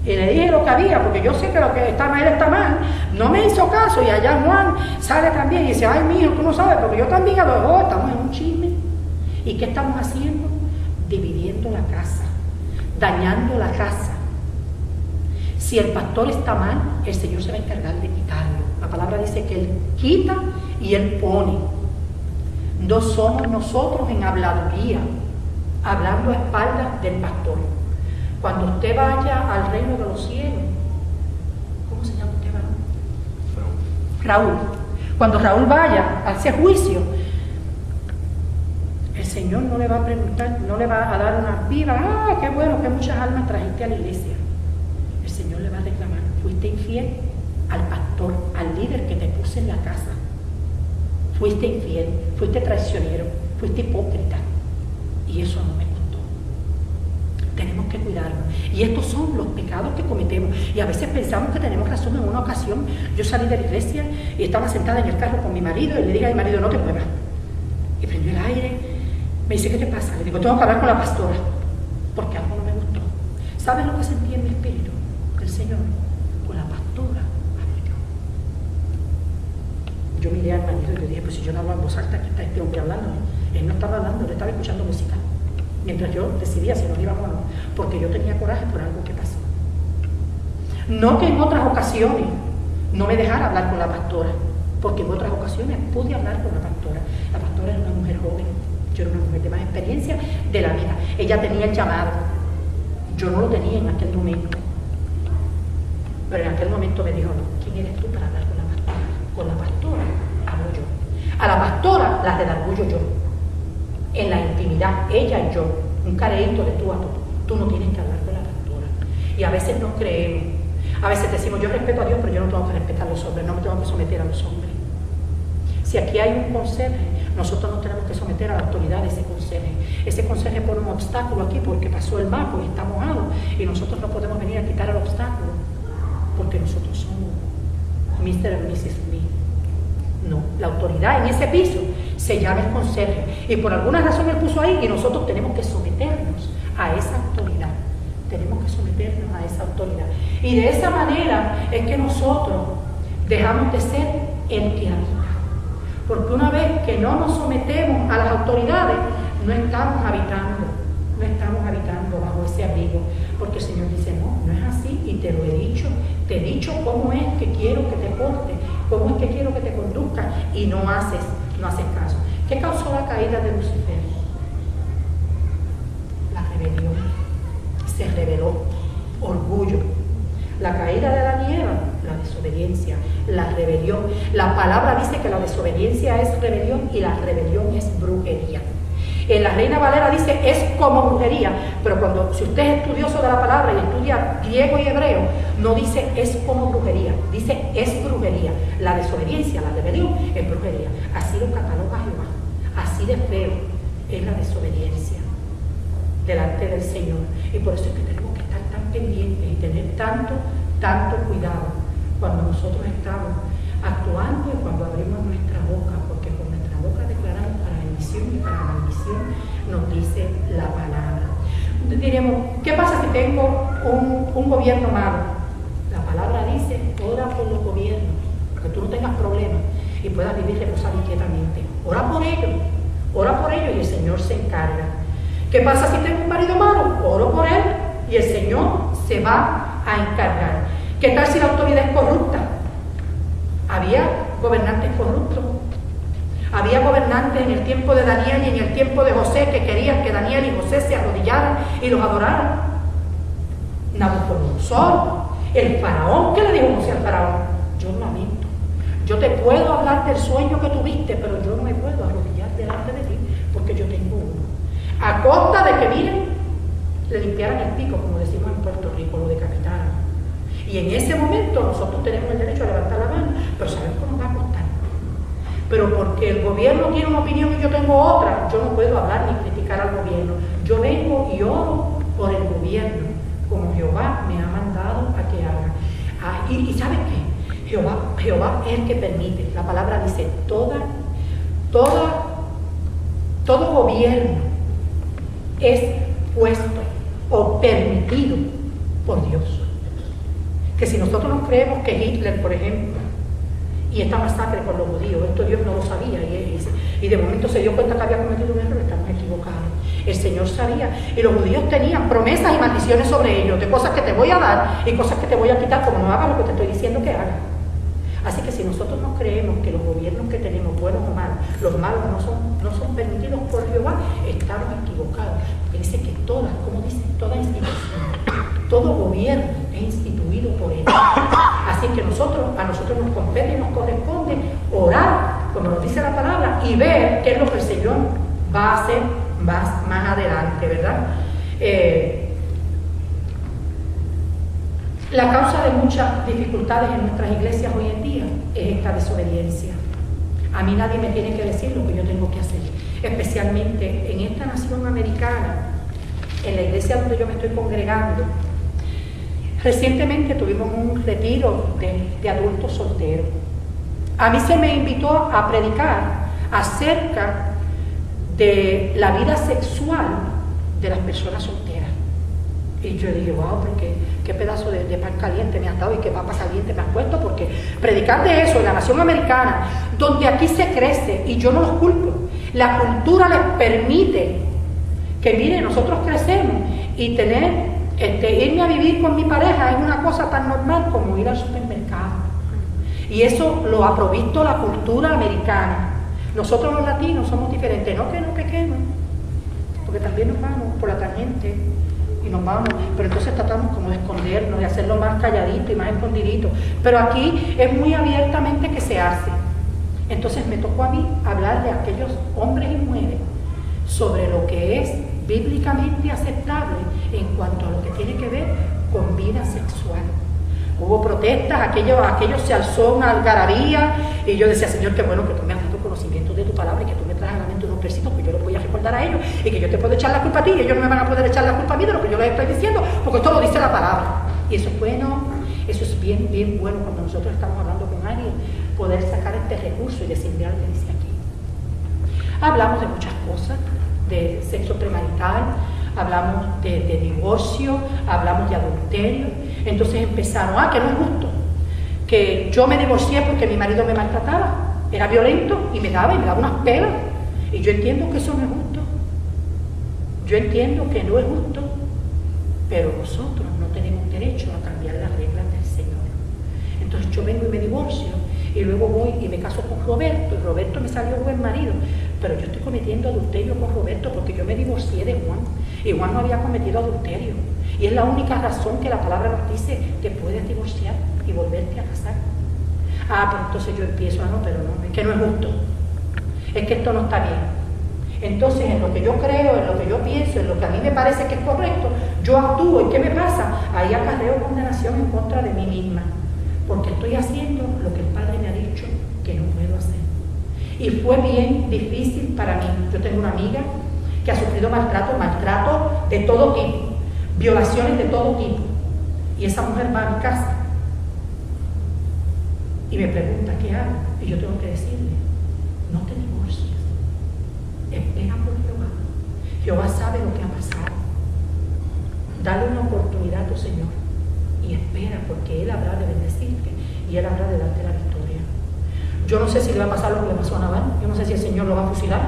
Y le dije lo que había, porque yo sé que lo que está mal está mal. No me hizo caso y allá Juan sale también y dice, ay mío, tú no sabes, porque yo también hablo, estamos en un chisme. ¿Y qué estamos haciendo? Dividiendo la casa, dañando la casa. Si el pastor está mal, el Señor se va a encargar de quitarlo. La palabra dice que Él quita y Él pone. No somos nosotros en habladuría, hablando a espaldas del pastor. Cuando usted vaya al reino de los cielos, ¿cómo se llama usted, varón? Raúl. Cuando Raúl vaya a ese juicio, el Señor Señor no le va a preguntar, no le va a dar una viva, qué bueno, que muchas almas trajiste a la iglesia. El Señor le va a reclamar, fuiste infiel al pastor, al líder que te puse en la casa. Fuiste infiel, fuiste traicionero, fuiste hipócrita. Y eso no me gustó. Tenemos que cuidarnos. Y estos son los pecados que cometemos. Y a veces pensamos que tenemos razón. En una ocasión yo salí de la iglesia y estaba sentada en el carro con mi marido y le dije a mi marido, no te muevas. Y prendió el aire. Me dice, ¿qué te pasa? Le digo, tengo que hablar con la pastora porque algo no me gustó. ¿Sabes lo que sentí en mi espíritu? El Señor, con la pastora hablo yo. Yo miré al marido y le dije, pues si yo no hablo en voz alta, que está este hombre hablando. Él no estaba hablando, él estaba escuchando música. Mientras yo decidía si nos íbamos o no, porque yo tenía coraje por algo que pasó. No que en otras ocasiones no me dejara hablar con la pastora, porque en otras ocasiones pude hablar con la pastora. La pastora era una mujer joven, yo era una mujer de más experiencia de la vida. Ella tenía el llamado, yo no lo tenía en aquel momento. Pero en aquel momento me dijo, no, ¿quién eres tú para hablar con la pastora? Con la pastora hablo yo. A la pastora la redarguyo yo. En la intimidad, ella y yo, un careíto de tú a tú. Tú no tienes que hablar con la pastora. Y a veces no creemos. A veces decimos, yo respeto a Dios, pero yo no tengo que respetar a los hombres, no me tengo que someter a los hombres. Si aquí hay un conserje, nosotros no tenemos que someter a la autoridad de ese conserje. Ese conserje pone un obstáculo aquí porque pasó el barco y está mojado, y nosotros no podemos venir a quitar el obstáculo porque nosotros somos Mr. and Mrs. Smith. No, la autoridad en ese piso se llama el conserje, y por alguna razón él puso ahí, y nosotros tenemos que someternos a esa autoridad. Tenemos que someternos a esa autoridad. Y de esa manera es que nosotros dejamos de ser el que habita. Porque una vez que no nos sometemos a las autoridades, no estamos habitando bajo ese abrigo. Porque el Señor dice, no es así, y te lo he dicho. Te he dicho cómo es que quiero que te portes, cómo es que quiero que te conduzcas, y no haces caso. ¿Qué causó la caída de Lucifer? La rebelión. Se rebeló. Orgullo. La caída de Adán y Eva, la desobediencia, la rebelión. La palabra dice que la desobediencia es rebelión y la rebelión es brujería. En la Reina Valera dice es como brujería, pero si usted es estudioso de la palabra y estudia griego y hebreo, no dice es como brujería, dice es brujería. La desobediencia, la rebelión es brujería. Así lo cataloga Jehová, así de feo es la desobediencia delante del Señor. Y por eso es que tenemos que estar tan pendientes y tener tanto cuidado cuando nosotros estamos actuando y cuando abrimos nuestra boca, porque con nuestra boca declaramos para bendición y para maldición, nos dice la palabra. Diremos, ¿qué pasa si tengo un gobierno malo? La palabra dice, ora por los gobiernos, para que tú no tengas problemas y puedas vivir reposado y quietamente. Ora por ellos y el Señor se encarga. ¿Qué pasa si tengo un marido malo? Oro por él y el Señor se va a encargar. ¿Qué tal si la autoridad es corrupta? Había gobernantes corruptos. Había gobernantes en el tiempo de Daniel y en el tiempo de José que querían que Daniel y José se arrodillaran y los adoraran. Nabucodonosor, el faraón. ¿Qué le dijo José al faraón? Yo lamento. Yo te puedo hablar del sueño que tuviste, pero yo no me puedo arrodillar delante de ti porque yo tengo uno. A costa de que, miren, le limpiaran el pico, como decimos en Puerto Rico, lo decapitaran. Y en ese momento nosotros tenemos el derecho a levantar la mano, pero sabemos cómo va a costar. Pero porque el gobierno tiene una opinión y yo tengo otra, yo no puedo hablar ni criticar al gobierno. Yo vengo y oro por el gobierno, como Jehová me ha mandado a que haga. Y ¿saben qué? Jehová es el que permite. La palabra dice, todo gobierno es puesto o permitido por Dios. Que si nosotros no creemos que Hitler, por ejemplo, y esta masacre con los judíos, esto Dios no lo sabía, y de momento se dio cuenta que había cometido un error, estamos equivocados. El Señor sabía, y los judíos tenían promesas y maldiciones sobre ellos, de cosas que te voy a dar y cosas que te voy a quitar, como no hagas lo que te estoy diciendo que hagas. Así que si nosotros no creemos que los gobiernos que tenemos, buenos o malos, los malos no son permitidos por Jehová, estamos equivocados. Porque dice que toda institución, todo gobierno es instituido por Él. Así que a nosotros nos compete y nos corresponde orar, como nos dice la palabra, y ver qué es lo que el Señor va a hacer más adelante, ¿verdad? La causa de muchas dificultades en nuestras iglesias hoy en día es esta desobediencia. A mí nadie me tiene que decir lo que yo tengo que hacer, especialmente en esta nación americana, en la iglesia donde yo me estoy congregando. Recientemente tuvimos un retiro de adultos solteros. A mí se me invitó a predicar acerca de la vida sexual de las personas solteras. Y yo dije, wow, porque qué pedazo de pan caliente me has dado y qué papa caliente me has puesto, porque predicar de eso en la nación americana, donde aquí se crece, y yo no los culpo, la cultura les permite que, mire, nosotros crecemos y tener, irme a vivir con mi pareja es una cosa tan normal como ir al supermercado. Y eso lo ha provisto la cultura americana. Nosotros los latinos somos diferentes, no que no pequemos, porque también nos vamos por la tangente y nos vamos, pero entonces tratamos como de escondernos, de hacerlo más calladito y más escondidito. Pero aquí es muy abiertamente que se hace. Entonces me tocó a mí hablarle a aquellos hombres y mujeres sobre lo que es bíblicamente aceptable en cuanto a lo que tiene que ver con vida sexual. Hubo protestas, aquello se alzó una algarabía, y yo decía, Señor, qué bueno que tú me has dado conocimiento de tu palabra y que tú me traes a la mente unos versitos que yo los voy a recordar a ellos y que yo te puedo echar la culpa a ti y ellos no me van a poder echar la culpa a mí de lo que yo les estoy diciendo, porque esto lo dice la palabra. Y eso es bueno, eso es bien, bien bueno cuando nosotros estamos hablando con alguien, poder sacar este recurso y decir, mira lo que dice aquí. Hablamos de muchas cosas, de sexo premarital, hablamos de divorcio, hablamos de adulterio. Entonces empezaron, que no es justo, que yo me divorcié porque mi marido me maltrataba, era violento y me daba unas pelas. Y yo entiendo que eso no es justo, yo entiendo que no es justo, pero nosotros no tenemos derecho a cambiar las reglas del Señor. Entonces yo vengo y me divorcio, y luego voy y me caso con Roberto, y Roberto me salió buen marido, pero yo estoy cometiendo adulterio con Roberto porque yo me divorcié de Juan, y Juan no había cometido adulterio. Y es la única razón que la palabra nos dice que puedes divorciar y volverte a casar. Pero entonces yo empiezo, no, pero no, es que no es justo. Es que esto no está bien. Entonces, en lo que yo creo, en lo que yo pienso, en lo que a mí me parece que es correcto, yo actúo. ¿Y qué me pasa? Ahí acarreo condenación en contra de mí misma. Porque estoy haciendo lo que el Padre me ha dicho que no puedo hacer. Y fue bien difícil para mí. Yo tengo una amiga que ha sufrido maltrato de todo tipo, violaciones de todo tipo, y esa mujer va a mi casa y me pregunta qué hago, y yo tengo que decirle, no te divorcies, espera por Jehová. Jehová sabe lo que ha pasado, dale una oportunidad a tu Señor y espera, porque Él habrá de bendecirte y Él habrá de darte la victoria. Yo no sé si le va a pasar lo que le pasó a Nabal, yo no sé si el Señor lo va a fusilar,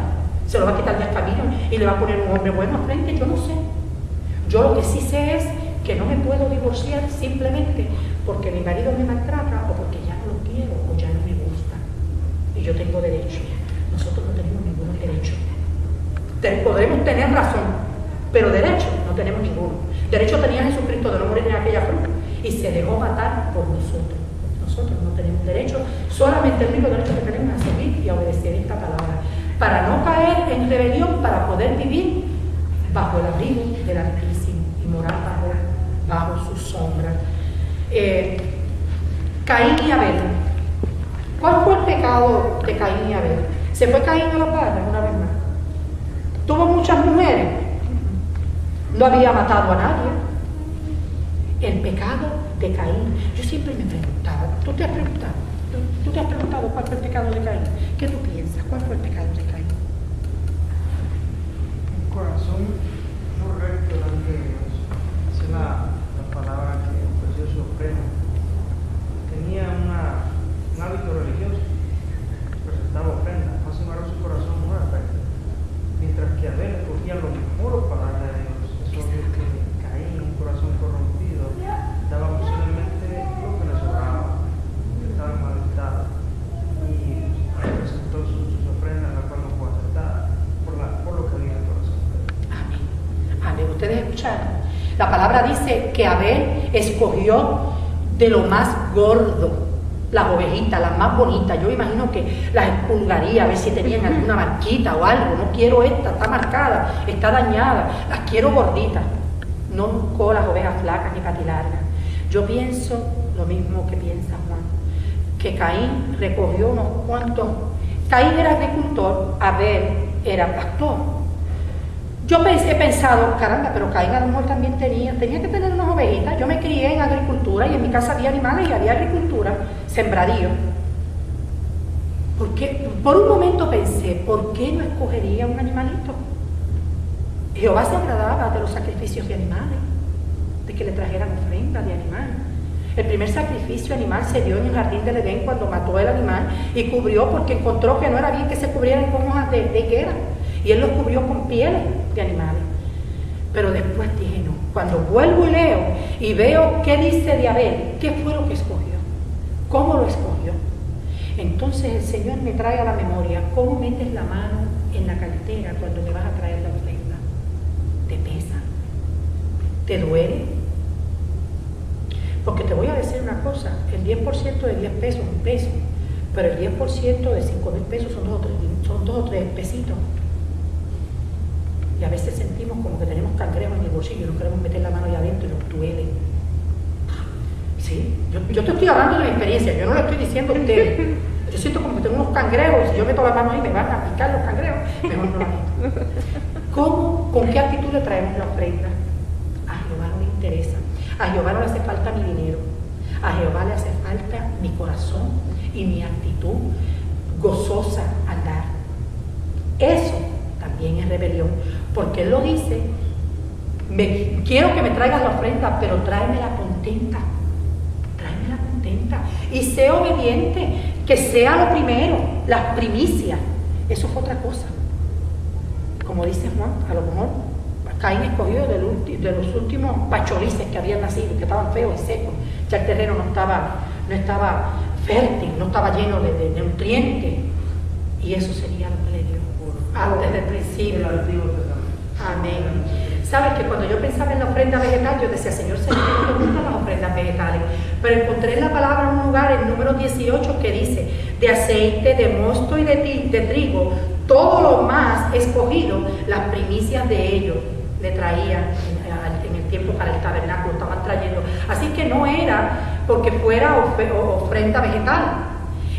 se lo va a quitar del camino y le va a poner un hombre bueno al frente, yo no sé. Yo lo que sí sé es que no me puedo divorciar simplemente porque mi marido me maltrata o porque ya no lo quiero o ya no me gusta. Y yo tengo derecho. Nosotros no tenemos ningún derecho. Podemos tener razón, pero derecho no tenemos ninguno. Derecho tenía Jesucristo de no morir en aquella cruz y se dejó matar por nosotros. Nosotros no tenemos derecho, solamente el único derecho que tenemos es a seguir y a obedecer esta palabra, para no caer en rebelión, para poder vivir bajo el abrigo del Altísimo y morar bajo su sombra. Caín y Abel. ¿Cuál fue el pecado de Caín y Abel? ¿Se fue Caín a la barra una vez más? ¿Tuvo muchas mujeres? No había matado a nadie. El pecado de Caín. Yo siempre me preguntaba, ¿tú te has preguntado cuál fue el pecado de Caín? ¿Qué tú piensas? ¿Cuál fue el pecado de Caín? Un corazón no recto delante de Dios. Esa es la palabra que ofreció su ofrenda. Tenía un hábito religioso, presentaba ofrenda, no se embargo su corazón no era recto. Mientras que Abel cogía lo mejor para darle a Dios. Eso es que Caín, un corazón corrompido, daba posiblemente lo que le sobraba, que estaba en mal estado, y presentó sus ofrendas, la cual no fue aceptada por lo que había en el corazón. Amén. Amén. Ustedes escucharon. La palabra dice que Abel escogió de lo más gordo las ovejitas, las más bonitas. Yo imagino que las expulgaría a ver si tenían alguna marquita o algo. No quiero esta, está marcada, está dañada. Las quiero gorditas. No buscó las ovejas flacas ni patilargas. Yo pienso lo mismo que piensa Juan, que Caín recogió unos cuantos. Caín era agricultor, Abel era pastor. Yo he pensado, caramba, pero Caín a lo mejor también tenía que tener unas ovejitas. Yo me crié en agricultura y en mi casa había animales y había agricultura, sembradío. Porque por un momento pensé, ¿por qué no escogería un animalito? Jehová se agradaba de los sacrificios de animales, de que le trajeran ofrendas de animales. El primer sacrificio animal se dio en el jardín del Edén cuando mató el animal y cubrió, porque encontró que no era bien que se cubrieran con hojas de higuera. Y él los cubrió con pieles de animales. Pero después dije, no, cuando vuelvo y leo y veo qué dice de Abel, qué fue lo que escogió, cómo lo escogió, entonces el Señor me trae a la memoria cómo metes la mano en la cartera cuando me vas a traer la ofrenda. ¿Te pesa? ¿Te duele? Porque te voy a decir una cosa, el 10% de 10 pesos es un peso, pero el 10% de 5,000 pesos son dos o tres pesitos. Y a veces sentimos como que tenemos cangrejos en el bolsillo y no queremos meter la mano allá adentro y nos duele. Sí, yo te estoy hablando de mi experiencia, yo no lo estoy diciendo a ustedes. Yo siento como que tengo unos cangrejos y si yo meto la mano ahí me van a picar los cangrejos, mejor no la meto. ¿Cómo? ¿Con qué actitud le traemos la ofrenda? A Jehová no le interesa. A Jehová no le hace falta mi dinero. A Jehová le hace falta mi corazón y mi actitud gozosa al dar. Eso también es rebelión, porque Él lo dice, quiero que me traigas la ofrenda, pero tráemela contenta, y sé obediente, que sea lo primero, las primicias. Eso fue otra cosa. Como dice Juan, a lo mejor Caín escogió de los últimos pacholices que habían nacido, que estaban feos y secos. Ya el terreno no estaba fértil, no estaba lleno de nutrientes, y eso sería lo que le dio antes del principio. Amén. Sabes que cuando yo pensaba en la ofrenda vegetal, yo decía, Señor, me gustan las ofrendas vegetales, pero encontré en la palabra un lugar, el número 18, que dice, de aceite, de mosto y de trigo, todo lo más escogido, las primicias de ellos le traían en el tiempo para el tabernáculo, estaban trayendo. Así que no era porque fuera ofrenda vegetal,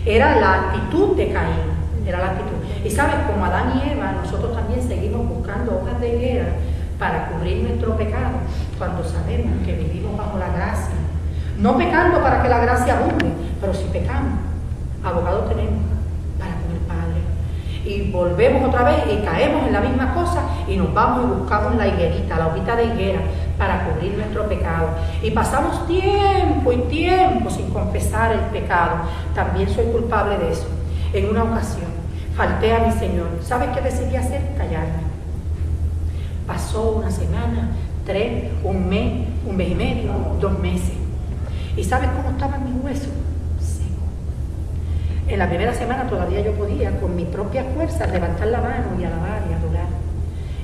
era la actitud de Caín, era la actitud. Y sabes, como Adán y Eva, nosotros también seguimos buscando hojas de higuera para cubrir nuestro pecado, cuando sabemos que vivimos bajo la gracia. No pecando para que la gracia abunde, pero si pecamos, abogado tenemos para con el Padre. Y volvemos otra vez y caemos en la misma cosa y nos vamos y buscamos la higuerita, la hojita de higuera para cubrir nuestro pecado. Y pasamos tiempo y tiempo sin confesar el pecado. También soy culpable de eso. En una ocasión falté a mi Señor. ¿Sabes qué decidí hacer? Callarme. Pasó una semana, 3, un mes y medio, 2 meses. ¿Y sabes cómo estaban mis huesos? Secos. En la primera semana todavía yo podía, con mi propia fuerza, levantar la mano y alabar y adorar.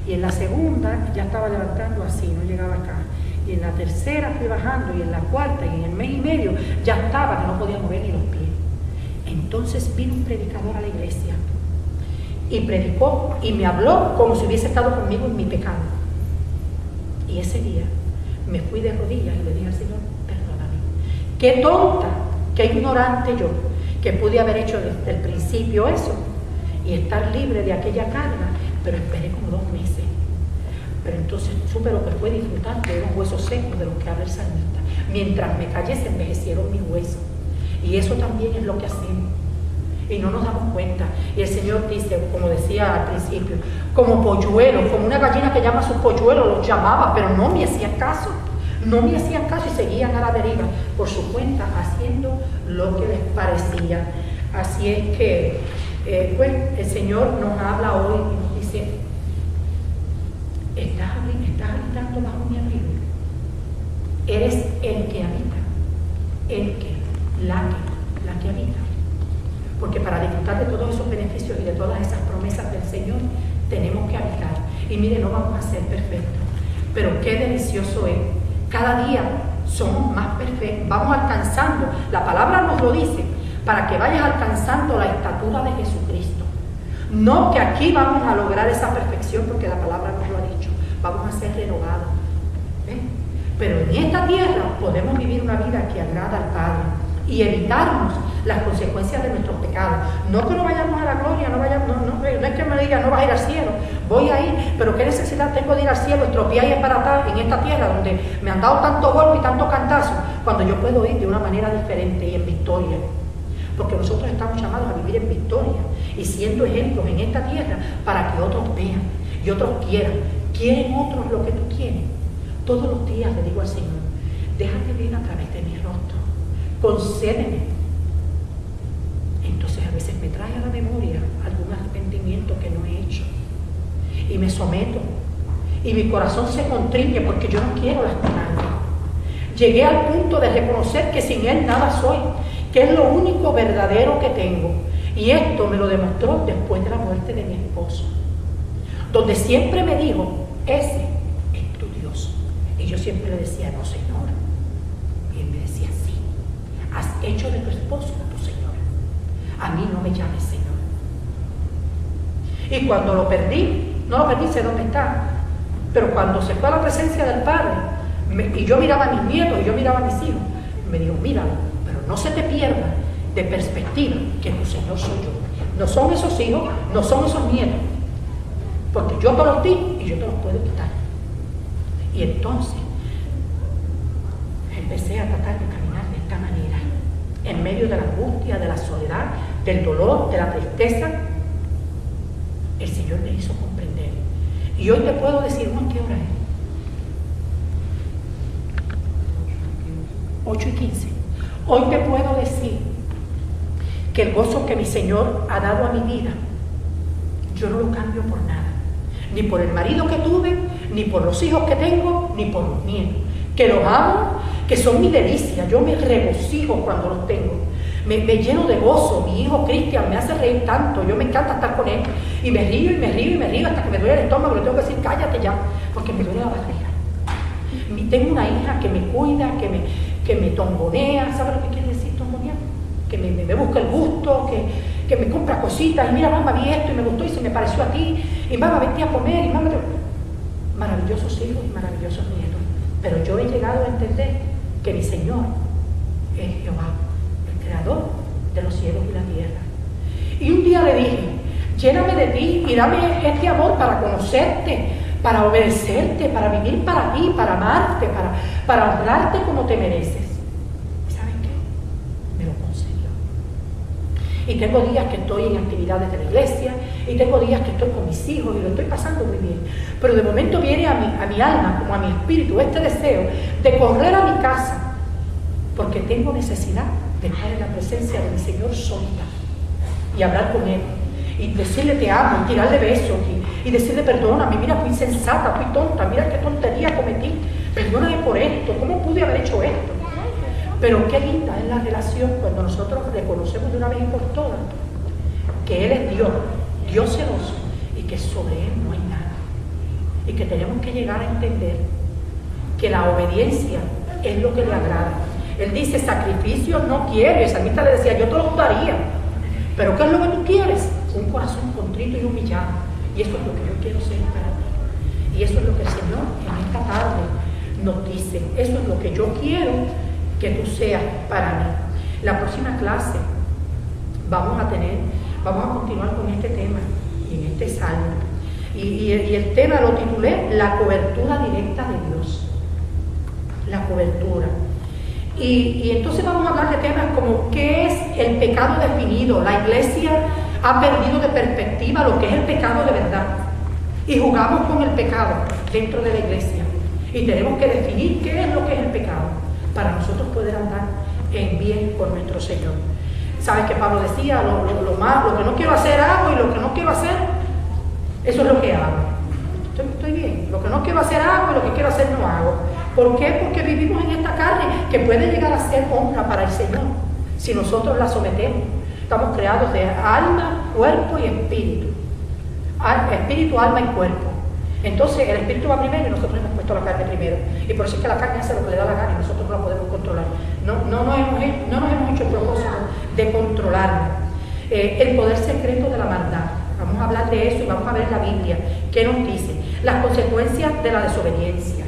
Y en la segunda ya estaba levantando así, no llegaba acá. Y en la tercera fui bajando, y en la cuarta, y en el mes y medio, ya estaba que no podía mover ni los pies. Entonces vino un predicador a la iglesia y predicó y me habló como si hubiese estado conmigo en mi pecado. Y ese día me fui de rodillas y le dije al Señor, perdóname. Qué tonta, qué ignorante yo, que pude haber hecho desde el principio eso y estar libre de aquella carga, pero esperé como 2 meses. Pero entonces supe lo que fue disfrutar de unos huesos secos de los que habla el salmista. Mientras me callé se envejecieron mis huesos. Y eso también es lo que hacemos. Y no nos damos cuenta. Y el Señor dice, como decía al principio, como polluelos, como una gallina que llama a sus polluelos, los llamaba, pero no me hacían caso. No me hacían caso y seguían a la deriva por su cuenta, haciendo lo que les parecía. Así es que, pues, el Señor nos habla hoy y nos dice, ¿estás habitando bajo mi abrigo? Eres el que habita, la que habita. Porque para disfrutar de todos esos beneficios y de todas esas promesas del Señor, tenemos que habitar. Y mire, no vamos a ser perfectos, pero qué delicioso es. Cada día somos más perfectos, vamos alcanzando. La palabra nos lo dice, para que vayas alcanzando la estatura de Jesucristo. No que aquí vamos a lograr esa perfección, porque la palabra nos lo ha dicho, vamos a ser renovados. ¿Ven? Pero en esta tierra podemos vivir una vida que agrada al Padre y evitarnos las consecuencias de nuestros pecados. No que no vayamos a la gloria, no es que me diga no vas a ir al cielo, voy a ir, pero qué necesidad tengo de ir al cielo, estropear y esparatar en esta tierra donde me han dado tanto golpe y tanto cantazo, cuando yo puedo ir de una manera diferente y en victoria. Porque nosotros estamos llamados a vivir en victoria y siendo ejemplos en esta tierra para que otros vean y otros quieran. ¿Quieren otros lo que tú quieres? Todos los días le digo al Señor, déjate ver a través de mi rostro, concédeme. Entonces a veces me trae a la memoria algún arrepentimiento que no he hecho y me someto y mi corazón se contriñe porque yo no quiero lastimarme. Llegué al punto de reconocer que sin Él nada soy, que es lo único verdadero que tengo, y esto me lo demostró después de la muerte de mi esposo, donde siempre me dijo, ese es tu Dios, y yo siempre le decía, no Señor, y él me decía, sí, has hecho de tu esposo tu Señor, a mí no me llames Señor. Y cuando lo perdí, no lo perdí, sé dónde está, pero cuando se fue a la presencia del Padre, y yo miraba a mis nietos, y yo miraba a mis hijos, me dijo, míralo, pero no se te pierda de perspectiva que tu Señor soy yo. No son esos hijos, no son esos nietos, porque yo te los di y yo te los puedo quitar. Y entonces empecé a tratar de caminar de esta manera, en medio de la angustia, de la soledad, del dolor, de la tristeza. El Señor me hizo comprender. Y hoy te puedo decir, ¿no? ¿Qué hora es? 8:15. Hoy te puedo decir que el gozo que mi Señor ha dado a mi vida, yo no lo cambio por nada. Ni por el marido que tuve, ni por los hijos que tengo, ni por los nietos. Que los amo, que son mi delicia. Yo me regocijo cuando los tengo. Me lleno de gozo. Mi hijo Cristian me hace reír tanto. Yo me encanta estar con él. Y me río y me río y me río hasta que me duele el estómago. Le tengo que decir, cállate ya, porque me duele la barriga. Tengo una hija que me cuida, que me tombonea. ¿Sabes lo que quiere decir tombonear? Que me busca el gusto, que me compra cositas. Y mira, mamá, vi esto y me gustó y se me pareció a ti. Y mamá, vente a comer. Y mamá, maravillosos hijos y maravillosos nietos. Pero yo he llegado a entender que mi Señor es Jehová, el creador de los cielos y la tierra. Y un día le dije, lléname de ti y dame este amor para conocerte, para obedecerte, para vivir para ti, para amarte, para honrarte como te mereces. ¿Y saben qué? Me lo concedió. Y tengo días que estoy en actividades de la iglesia, y tengo días que estoy con mis hijos y lo estoy pasando muy bien. Pero de momento viene a mi alma, como a mi espíritu, este deseo de correr a mi casa, porque tengo necesidad de estar en la presencia de mi Señor solita y hablar con Él y decirle te amo y tirarle besos y decirle perdóname, mira, fui insensata, fui tonta, mira qué tontería cometí, perdóname por esto, ¿cómo pude haber hecho esto? Pero qué linda es la relación cuando nosotros reconocemos de una vez y por todas que Él es Dios, Dios celoso, y que sobre Él no hay nada, y que tenemos que llegar a entender que la obediencia es lo que le agrada. Él dice, sacrificio no quiere. El salmista le decía, yo te lo daría, pero ¿qué es lo que tú quieres? Un corazón contrito y humillado, y eso es lo que yo quiero ser para ti, y eso es lo que el Señor en esta tarde nos dice, eso es lo que yo quiero que tú seas para mí. La próxima clase vamos a continuar con este tema y en este salmo, y el tema lo titulé la cobertura directa de Dios, la cobertura. Y entonces vamos a hablar de temas como qué es el pecado definido. La iglesia ha perdido de perspectiva lo que es el pecado de verdad y jugamos con el pecado dentro de la iglesia, y tenemos que definir qué es lo que es el pecado para nosotros poder andar en bien con nuestro Señor. ¿Sabes que Pablo decía? Lo que no quiero hacer hago, y lo que no quiero hacer, eso es lo que hago. Estoy bien. Lo que no quiero hacer hago, y lo que quiero hacer no hago. ¿Por qué? Porque vivimos en esta carne que puede llegar a ser honra para el Señor si nosotros la sometemos. Estamos creados de alma, cuerpo y espíritu. Espíritu, alma y cuerpo. Entonces el espíritu va primero y nosotros hemos puesto la carne primero. Y por eso es que la carne hace lo que le da la gana y nosotros no la podemos controlar. No nos hemos hecho el propósito de controlar revelarla. El poder secreto de la maldad. Vamos a hablar de eso y vamos a ver en la Biblia qué nos dice. Las consecuencias de la desobediencia.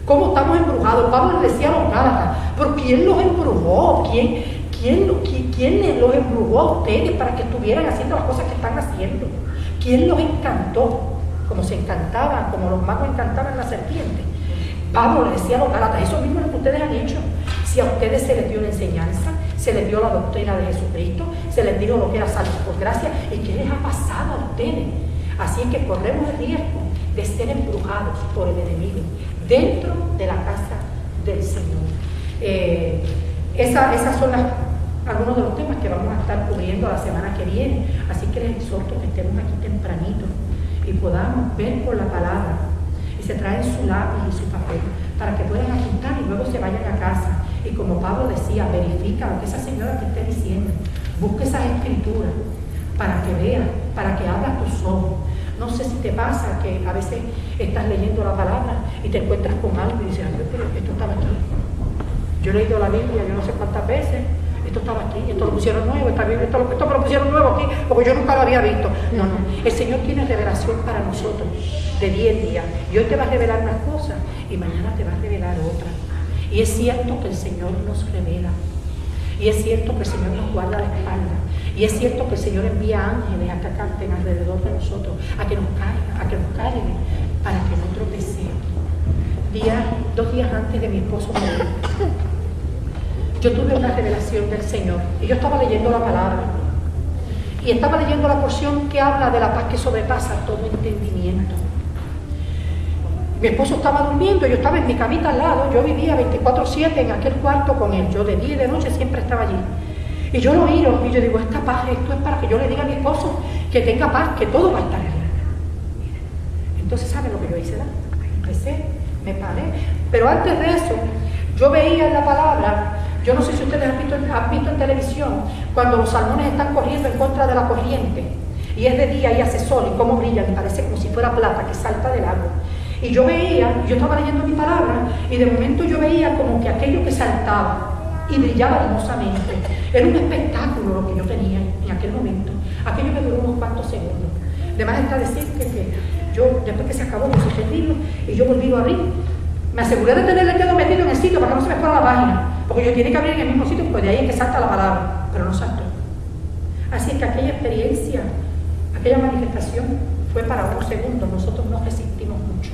¿Cómo estamos embrujados? Pablo le decía a los Gálatas, ¿pero quién los embrujó? ¿Quién los embrujó a ustedes para que estuvieran haciendo las cosas que están haciendo? ¿Quién los encantó? Como se encantaban, como los magos encantaban la serpiente. Pablo le decía a los Gálatas, eso mismo es lo que ustedes han hecho. Si a ustedes se les dio la enseñanza, se les dio la doctrina de Jesucristo, se les dijo lo que era salvo por gracia, ¿y qué les ha pasado a ustedes? Así es que corremos el riesgo de ser embrujados por el enemigo dentro de la casa del Señor. Esas son algunos de los temas que vamos a estar cubriendo la semana que viene. Así que les exhorto que estemos aquí tempranito y podamos ver por la palabra y se traen su lápiz y su papel para que puedan apuntar y luego se vayan a casa. Y como Pablo decía, verifica lo que esa señora te esté diciendo. Busca esas escrituras para que veas, para que abras tus ojos. No sé si te pasa que a veces estás leyendo la palabra y te encuentras con algo y dices, ay, pero esto estaba aquí. Yo he leído la Biblia yo no sé cuántas veces, esto estaba aquí, esto lo pusieron nuevo, esto me lo pusieron nuevo aquí, porque yo nunca lo había visto. No, el Señor tiene revelación para nosotros de día en día. Y hoy te va a revelar unas cosas y mañana te va a revelar otras. Y es cierto que el Señor nos revela. Y es cierto que el Señor nos guarda la espalda. Y es cierto que el Señor envía ángeles a que canten alrededor de nosotros, a que nos carguen, para que no tropecemos. 2 días antes de mi esposo morir, yo tuve una revelación del Señor. Y yo estaba leyendo la palabra. Y estaba leyendo la porción que habla de la paz que sobrepasa todo entendimiento. Mi esposo estaba durmiendo, yo estaba en mi camita al lado, yo vivía 24/7 en aquel cuarto con él, yo de día y de noche siempre estaba allí. Y yo lo miro y yo digo, esta paz, esto es para que yo le diga a mi esposo que tenga paz, que todo va a estar bien. Entonces, ¿saben lo que yo hice? Empecé, me paré, pero antes de eso, yo veía en la palabra, yo no sé si ustedes han visto en televisión, cuando los salmones están corriendo en contra de la corriente, y es de día y hace sol, y cómo brillan, y parece como si fuera plata que salta del agua. Y yo veía, yo estaba leyendo mi palabra, y de momento yo veía como que aquello que saltaba y brillaba hermosamente, era un espectáculo lo que yo tenía en aquel momento. Aquello me duró unos cuantos segundos. Además está decir que yo, después que se acabó, yo cerré el libro y yo volví a abrir. Me aseguré de tener el dedo metido en el sitio para que no se me fuera la página, porque yo tiene que abrir en el mismo sitio, porque de ahí es que salta la palabra, pero no saltó. Así es que aquella experiencia, aquella manifestación fue para unos segundos. Nosotros no resistimos mucho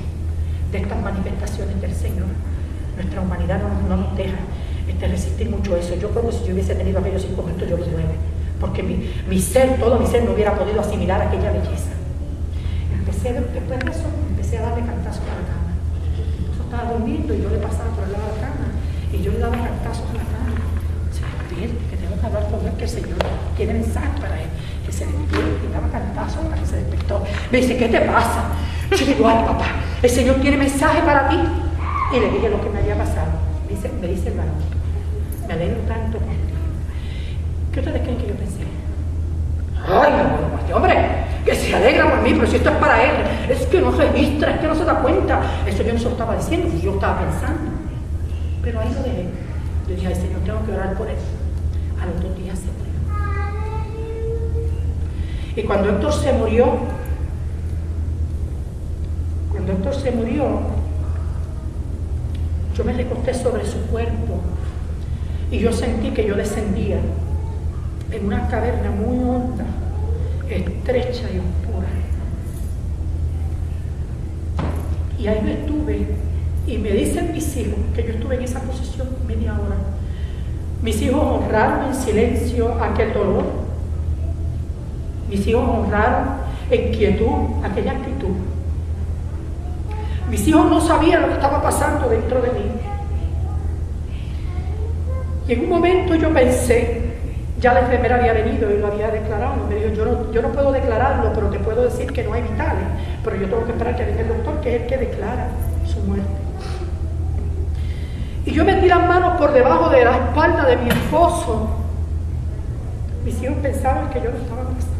de estas manifestaciones del Señor. Nuestra humanidad no nos deja resistir mucho eso. Yo creo que si yo hubiese tenido aquellos 5 minutos, yo los 9, porque mi ser, todo mi ser no hubiera podido asimilar aquella belleza. Después de eso, empecé a darle cantazos a la cama. Mi esposo estaba durmiendo y yo le pasaba por el lado de la cama y yo le daba cantazos a la cama. Se despierte, que tengo que hablar con él, que el Señor tiene mensaje para él. Que se despierte y daba cantazos hasta que se despertó. Me dice, ¿qué te pasa? Yo digo, ay papá, el Señor tiene mensaje para ti. Y le dije lo que me había pasado. Me dice el varón, me alegro tanto contigo. ¿Qué ustedes creen que yo pensé? Ay, hombre, que se alegra por mí, pero si esto es para él, es que no registra, es que no se da cuenta. Eso yo no se lo estaba diciendo, yo estaba pensando. Pero ahí lo dejé. Yo dije, ay Señor, tengo que orar por él. A los 2 días se murió. Y cuando Héctor se murió, yo me recosté sobre su cuerpo y yo sentí que yo descendía en una caverna muy honda, estrecha y oscura. Y ahí yo estuve, y me dicen mis hijos que yo estuve en esa posición media hora. Mis hijos honraron en silencio aquel dolor. Mis hijos honraron en quietud aquella actitud. Mis hijos no sabían lo que estaba pasando dentro de mí. Y en un momento yo pensé, ya la enfermera había venido y lo había declarado. Me dijo, yo no puedo declararlo, pero te puedo decir que no hay vitales. Pero yo tengo que esperar que venga el doctor, que es el que declara su muerte. Y yo metí las manos por debajo de la espalda de mi esposo. Mis hijos pensaban que yo lo estaba abrazando.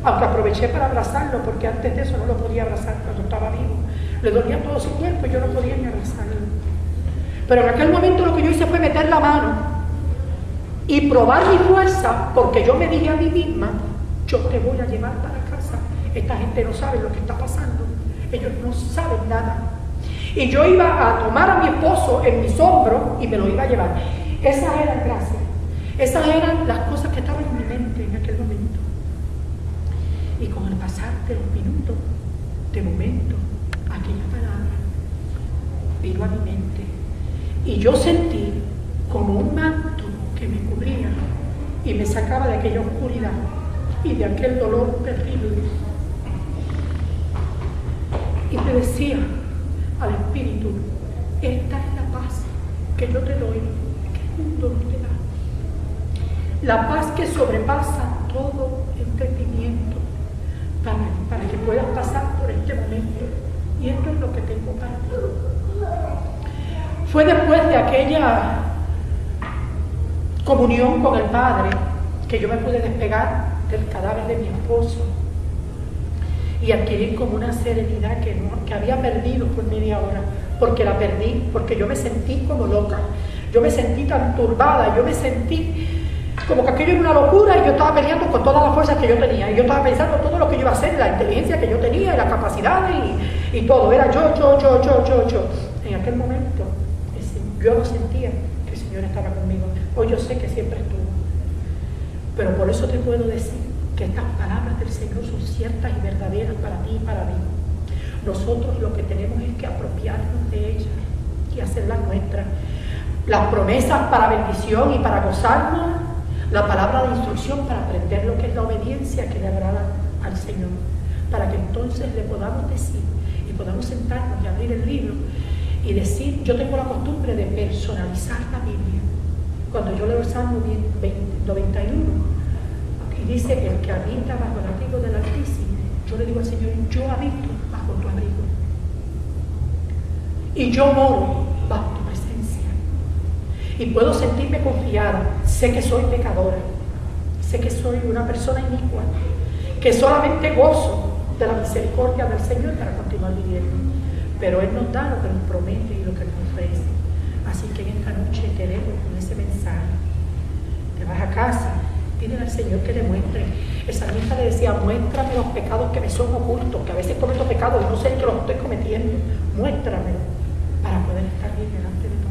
Aunque aproveché para abrazarlo, porque antes de eso no lo podía abrazar cuando estaba vivo. Le dolía todo su cuerpo y yo no podía ni abrazarlo. Pero en aquel momento lo que yo hice fue meter la mano y probar mi fuerza, porque yo me dije a mí misma, yo te voy a llevar para casa. Esta gente no sabe lo que está pasando, ellos no saben nada. Y yo iba a tomar a mi esposo en mis hombros y me lo iba a llevar. Esas eran gracias, esas eran las cosas que estaban en mi mente en aquel momento. Y con el pasar de los minutos, de momento, aquella palabra vino a mi mente y yo sentí como un manto que me cubría y me sacaba de aquella oscuridad y de aquel dolor terrible. Y te decía al Espíritu, esta es la paz que yo te doy, que el mundo no te da. La paz que sobrepasa todo entendimiento para que puedas pasar por este momento. Y esto es lo que tengo para ti. Fue después de aquella comunión con el Padre que yo me pude despegar del cadáver de mi esposo y adquirir como una serenidad que había perdido por media hora, porque la perdí, porque yo me sentí como loca, yo me sentí tan turbada, yo me sentí como que aquello era una locura y yo estaba peleando con todas las fuerzas que yo tenía y yo estaba pensando todo lo que yo iba a hacer, la inteligencia que yo tenía y las capacidades y todo, era yo. En aquel momento yo no sentía que el Señor estaba conmigo. Hoy yo sé que siempre estuvo, pero por eso te puedo decir que estas palabras del Señor son ciertas y verdaderas para ti y para mí. Nosotros lo que tenemos es que apropiarnos de ellas y hacerlas nuestras. Las promesas para bendición y para gozarnos, la palabra de instrucción para aprender lo que es la obediencia que le agrada al Señor, para que entonces le podamos decir y podamos sentarnos y abrir el libro y decir, yo tengo la costumbre de personalizar la Biblia. Cuando yo leo el Salmo 91 y dice que el que habita bajo el abrigo del Altísimo, yo le digo al Señor, yo habito bajo tu abrigo y yo moro bajo tu presencia y puedo sentirme confiada. Sé que soy pecadora, sé que soy una persona inicua, que solamente gozo de la misericordia del Señor para continuar viviendo, pero Él nos da lo que nos promete y lo que nos ofrece. Así que en esta noche te dejo con ese mensaje. Te vas a casa, pídele al Señor que le muestre. El salmista le decía, muéstrame los pecados que me son ocultos, que a veces cometo pecados y no sé que los estoy cometiendo. Muéstramelo para poder estar bien delante de ti.